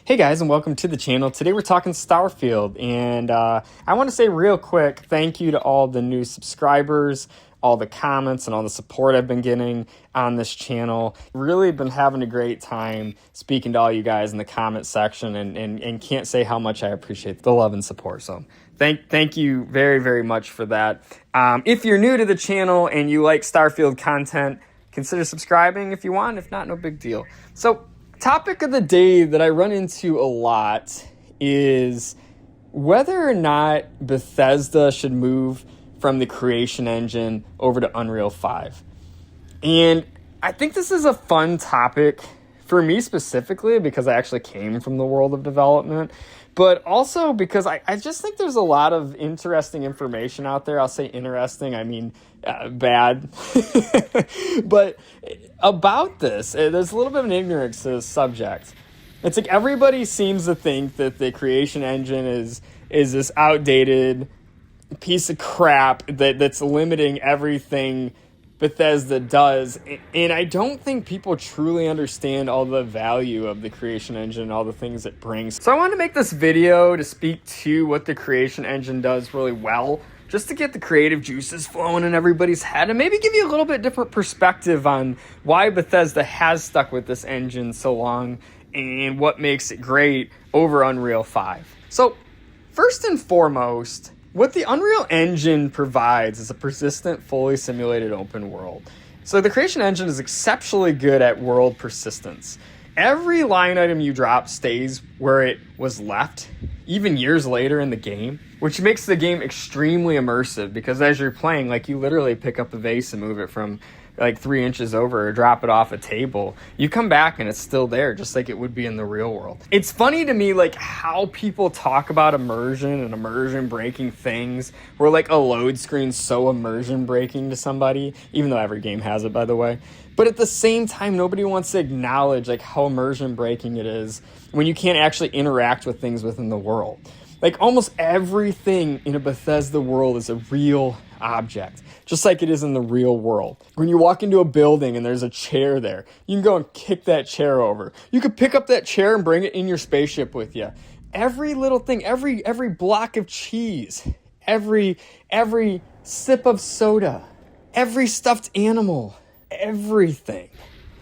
Hey guys, and welcome to the channel. Today we're talking Starfield, and I want to say real quick thank you to all the new subscribers, all the comments, and all the support I've been getting on this channel. Really been having a great time speaking to all you guys in the comment section, and can't say how much I appreciate the love and support. So thank you very, very much for that. If you're new to the channel and you like Starfield content, consider subscribing if you want. If not, no big deal. So topic of the day that I run into a lot is whether or not Bethesda should move from the creation engine over to Unreal 5. And I think this is a fun topic for me specifically because I actually came from the world of development, but also because I just think there's a lot of interesting information out there. I'll say interesting, I mean bad. But about this, there's a little bit of an ignorance to the subject. It's like everybody seems to think that the creation engine is this outdated piece of crap that's limiting everything Bethesda does, and I don't think people truly understand all the value of the creation engine and all the things it brings. So I wanted to make this video to speak to what the creation engine does really well, just to get the creative juices flowing in everybody's head and maybe give you a little bit different perspective on why Bethesda has stuck with this engine so long and what makes it great over Unreal 5. So first and foremost, what the Unreal Engine provides is a persistent, fully simulated open world. So the creation engine is exceptionally good at world persistence. Every line item you drop stays where it was left, even years later in the game, which makes the game extremely immersive because as you're playing, like you literally pick up a vase and move it from like 3 inches over or drop it off a table. You come back and it's still there, just like it would be in the real world. It's funny to me, like how people talk about immersion and immersion breaking things, where like a load screen's so immersion breaking to somebody, even though every game has it, by the way. But at the same time, nobody wants to acknowledge like how immersion breaking it is when you can't actually interact with things within the world. Like almost everything in a Bethesda world is a real object, just like it is in the real world. When you walk into a building and there's a chair there, you can go and kick that chair over. You could pick up that chair and bring it in your spaceship with you. Every little thing, every block of cheese, every sip of soda, every stuffed animal, everything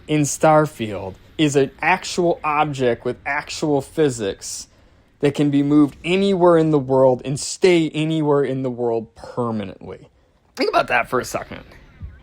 in Starfield is an actual object with actual physics that can be moved anywhere in the world and stay anywhere in the world permanently. Think about that for a second.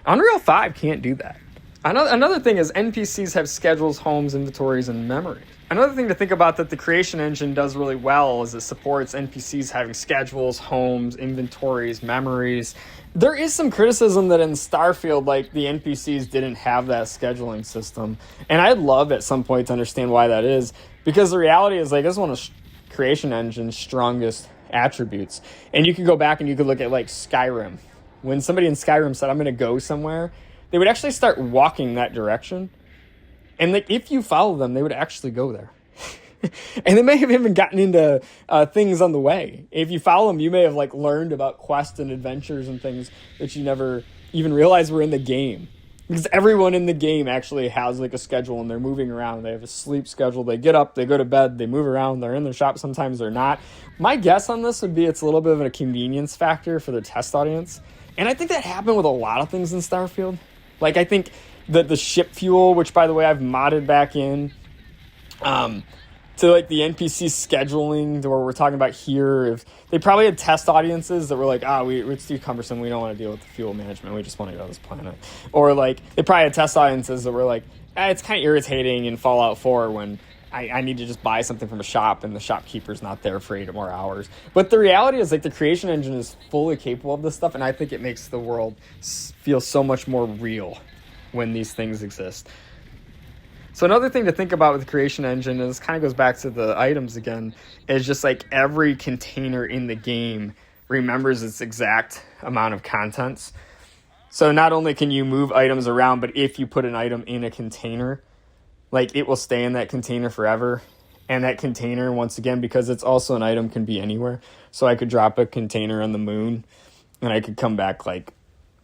Unreal 5 can't do that. Another thing is NPCs have schedules, homes, inventories, and memories. Another thing to think about that the creation engine does really well is it supports NPCs having schedules, homes, inventories, memories. There is some criticism that in Starfield, like the NPCs didn't have that scheduling system. And I'd love at some point to understand why that is, because the reality is like, this one is creation engine's strongest attributes. And you could go back and you could look at like Skyrim. When somebody in Skyrim said, I'm going to go somewhere, they would actually start walking that direction. And like, if you follow them, they would actually go there. And they may have even gotten into things on the way. If you follow them, you may have like learned about quests and adventures and things that you never even realized were in the game. Because everyone in the game actually has like a schedule and they're moving around. They have a sleep schedule. They get up, they go to bed, they move around, they're in their shop, sometimes they're not. My guess on this would be it's a little bit of a convenience factor for the test audience. And I think that happened with a lot of things in Starfield. Like I think that the ship fuel, which by the way I've modded back in, to like the NPC scheduling to where we're talking about here, if they probably had test audiences that were like, it's too cumbersome, we don't want to deal with the fuel management, we just want to go to this planet. Or like they probably had test audiences that were like, it's kind of irritating in Fallout 4 when I need to just buy something from a shop and the shopkeeper's not there for 8 more hours. But the reality is like the creation engine is fully capable of this stuff, and I think it makes the world feel so much more real when these things exist. So another thing to think about with the creation engine, and this kind of goes back to the items again, is just like every container in the game remembers its exact amount of contents. So not only can you move items around, but if you put an item in a container, like it will stay in that container forever. And that container, once again, because it's also an item, can be anywhere. So I could drop a container on the moon and I could come back like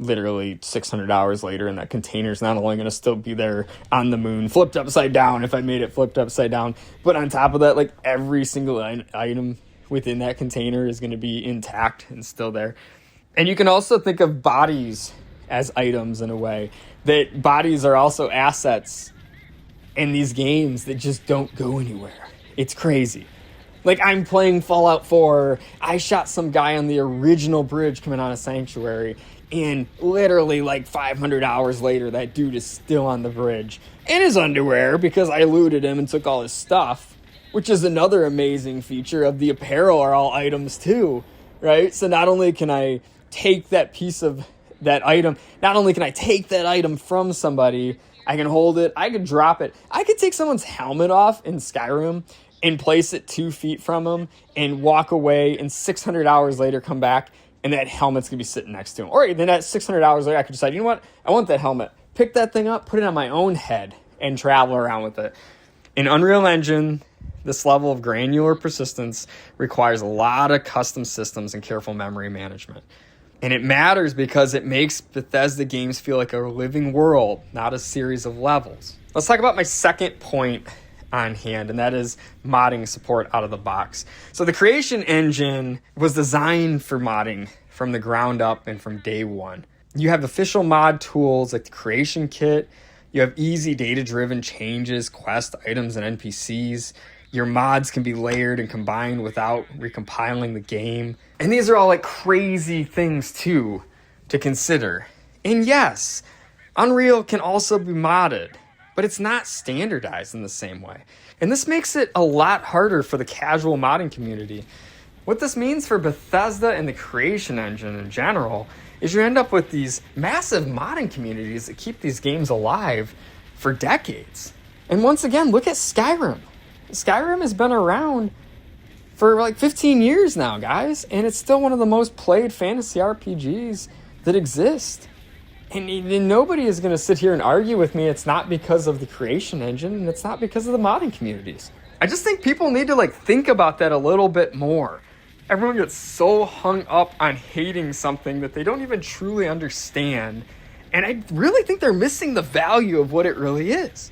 literally 600 hours later, and that container's not only going to still be there on the moon, flipped upside down if I made it flipped upside down, but on top of that, like every single item within that container is going to be intact and still there. And you can also think of bodies as items in a way, that bodies are also assets in these games that just don't go anywhere. It's crazy. Like, I'm playing Fallout 4, I shot some guy on the original bridge coming out of Sanctuary, and literally like 500 hours later, that dude is still on the bridge in his underwear because I looted him and took all his stuff, which is another amazing feature of the apparel are all items too, right? So not only can I take that piece of that item, not only can I take that item from somebody, I can hold it, I can drop it. I could take someone's helmet off in Skyrim and place it 2 feet from them and walk away, and 600 hours later come back and that helmet's gonna be sitting next to him. Or then at 600 hours later, I could decide, you know what? I want that helmet. Pick that thing up, put it on my own head, and travel around with it. In Unreal Engine, this level of granular persistence requires a lot of custom systems and careful memory management. And it matters because it makes Bethesda games feel like a living world, not a series of levels. Let's talk about my second point on hand, and that is modding support out of the box. So the creation engine was designed for modding from the ground up and from day one. You have official mod tools like the creation kit. You have easy data-driven changes, quest items, and NPCs. Your mods can be layered and combined without recompiling the game. And these are all like crazy things too to consider. And yes, Unreal can also be modded, but it's not standardized in the same way. And this makes it a lot harder for the casual modding community. What this means for Bethesda and the creation engine in general is you end up with these massive modding communities that keep these games alive for decades. And once again, look at Skyrim. Skyrim has been around for like 15 years now, guys, and it's still one of the most played fantasy RPGs that exist. And nobody is going to sit here and argue with me it's not because of the creation engine and it's not because of the modding communities. I just think people need to like think about that a little bit more. Everyone gets so hung up on hating something that they don't even truly understand. And I really think they're missing the value of what it really is.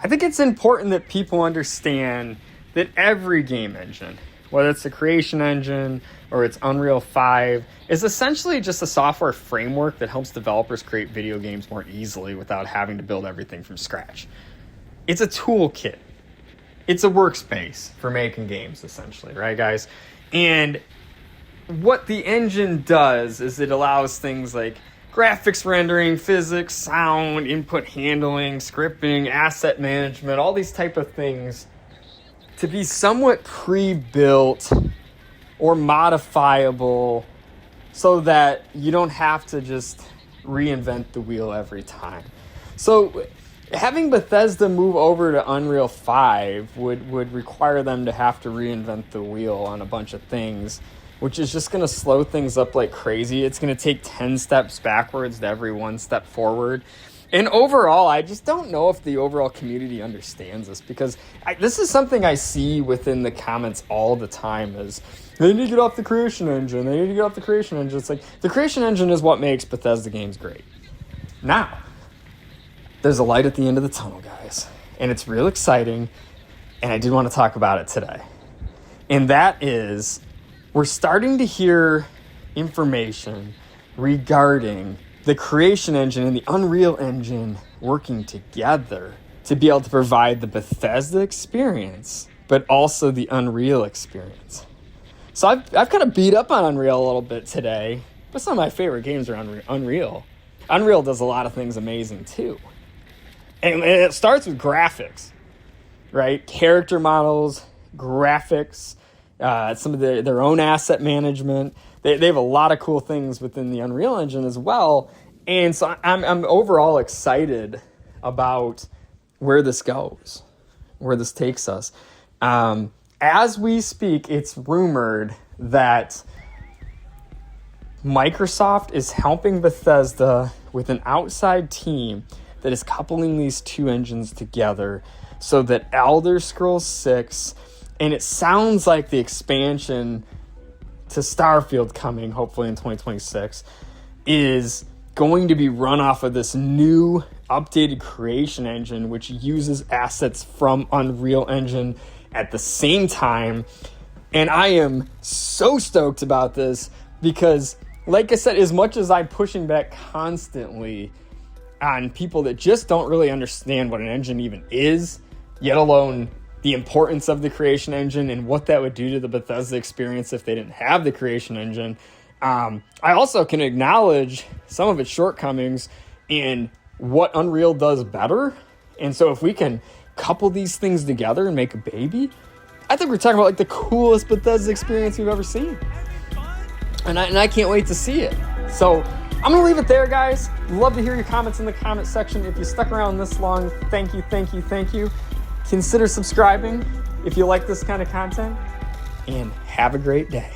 I think it's important that people understand that every game engine, whether it's the creation engine or it's Unreal 5, is essentially just a software framework that helps developers create video games more easily without having to build everything from scratch. It's a toolkit. It's a workspace for making games, essentially, right, guys? And what the engine does is it allows things like graphics rendering, physics, sound, input handling, scripting, asset management, all these type of things to be somewhat pre-built or modifiable so that you don't have to just reinvent the wheel every time. So having Bethesda move over to Unreal 5 would require them to have to reinvent the wheel on a bunch of things, which is just going to slow things up like crazy. It's going to take 10 steps backwards to every 1 step forward. And overall, I just don't know if the overall community understands this, because this is something I see within the comments all the time is, they need to get off the creation engine. They need to get off the creation engine. It's like, the creation engine is what makes Bethesda games great. Now, there's a light at the end of the tunnel, guys. And it's real exciting. And I did want to talk about it today. And that is, we're starting to hear information regarding the creation engine and the Unreal engine working together to be able to provide the Bethesda experience, but also the Unreal experience. So I've kind of beat up on Unreal a little bit today, but some of my favorite games are Unreal. Unreal does a lot of things amazing too. And it starts with graphics, right? Character models, graphics, some of their own asset management. They have a lot of cool things within the Unreal Engine as well. And so I'm overall excited about where this goes, where this takes us. As we speak, it's rumored that Microsoft is helping Bethesda with an outside team that is coupling these two engines together so that Elder Scrolls 6, and it sounds like the expansion to Starfield coming, hopefully in 2026, is going to be run off of this new updated creation engine, which uses assets from Unreal Engine at the same time. And I am so stoked about this because, like I said, as much as I'm pushing back constantly on people that just don't really understand what an engine even is, yet alone the importance of the creation engine and what that would do to the Bethesda experience if they didn't have the creation engine, I also can acknowledge some of its shortcomings in what Unreal does better. And so if we can couple these things together and make a baby, I think we're talking about like the coolest Bethesda experience we've ever seen. And I can't wait to see it. So I'm going to leave it there, guys. Love to hear your comments in the comment section. If you stuck around this long, thank you, thank you, thank you. Consider subscribing if you like this kind of content. And have a great day.